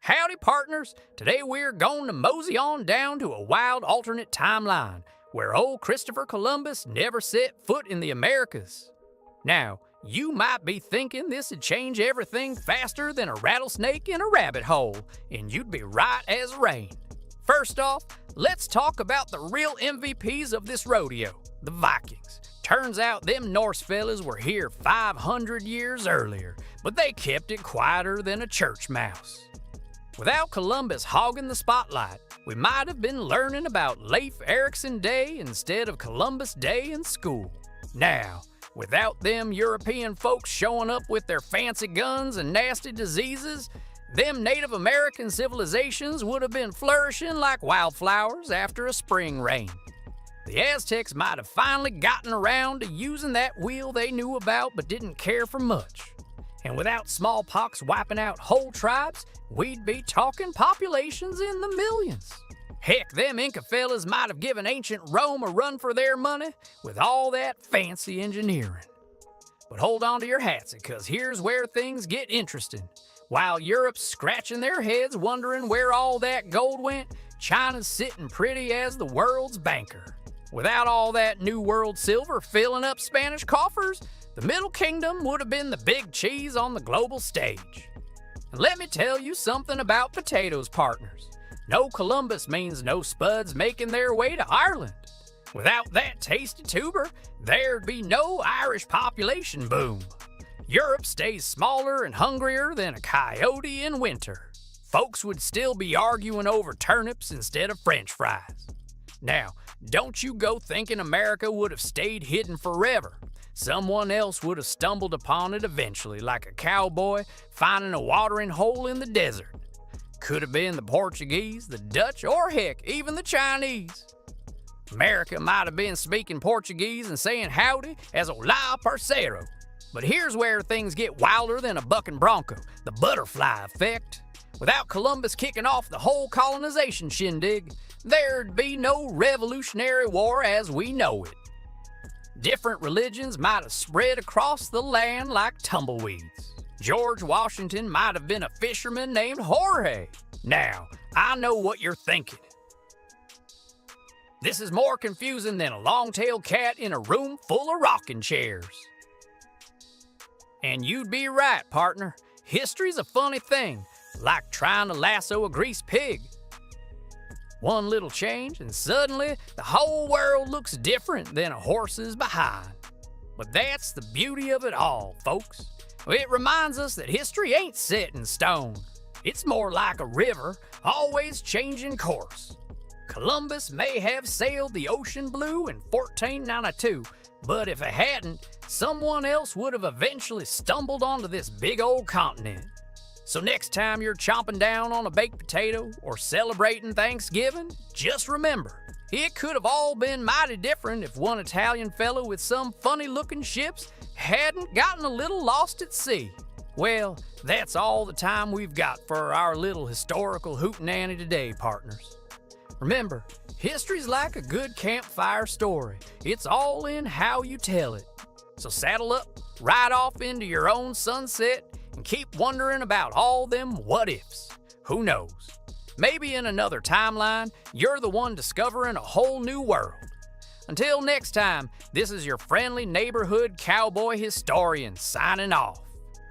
Howdy, partners! Today we're going to mosey on down to a wild alternate timeline where old Christopher Columbus never set foot in the Americas. Now, you might be thinking this would change everything faster than a rattlesnake in a rabbit hole, and you'd be right as rain. First off, let's talk about the real MVPs of this rodeo, the Vikings. Turns out them Norse fellas were here 500 years earlier, but they kept it quieter than a church mouse. Without Columbus hogging the spotlight, we might have been learning about Leif Erikson Day instead of Columbus Day in school. Now, without them European folks showing up with their fancy guns and nasty diseases, them Native American civilizations would have been flourishing like wildflowers after a spring rain. The Aztecs might have finally gotten around to using that wheel they knew about but didn't care for much. And without smallpox wiping out whole tribes, we'd be talking populations in the millions. Heck, them Inca fellas might have given ancient Rome a run for their money with all that fancy engineering. But hold on to your hats, because here's where things get interesting. While Europe's scratching their heads wondering where all that gold went, China's sitting pretty as the world's banker. Without all that New World silver filling up Spanish coffers, the Middle Kingdom would have been the big cheese on the global stage. And let me tell you something about potatoes, partners. No Columbus means no spuds making their way to Ireland. Without that tasty tuber, there'd be no Irish population boom. Europe stays smaller and hungrier than a coyote in winter. Folks would still be arguing over turnips instead of French fries. Now, don't you go thinking America would have stayed hidden forever. Someone else would have stumbled upon it eventually, like a cowboy finding a watering hole in the desert. Could have been the Portuguese, the Dutch, or heck, even the Chinese. America might have been speaking Portuguese and saying howdy as Olá parceiro. But here's where things get wilder than a bucking bronco, the butterfly effect. Without Columbus kicking off the whole colonization shindig, there'd be no Revolutionary War as we know it. Different religions might have spread across the land like tumbleweeds. George Washington might have been a fisherman named Jorge. Now, I know what you're thinking. This is more confusing than a long-tailed cat in a room full of rocking chairs. And you'd be right, partner. History's a funny thing, like trying to lasso a greased pig. One little change, and suddenly the whole world looks different than a horse's behind. But that's the beauty of it all, folks. It reminds us that history ain't set in stone. It's more like a river, always changing course. Columbus may have sailed the ocean blue in 1492, but if it hadn't, someone else would have eventually stumbled onto this big old continent. So next time you're chomping down on a baked potato or celebrating Thanksgiving, just remember, it could have all been mighty different if one Italian fellow with some funny-looking ships hadn't gotten a little lost at sea. Well, that's all the time we've got for our little historical hootenanny today, partners. Remember, history's like a good campfire story. It's all in how you tell it. So saddle up, ride off into your own sunset, and keep wondering about all them what-ifs. Who knows? Maybe in another timeline, you're the one discovering a whole new world. Until next time, this is your friendly neighborhood cowboy historian signing off.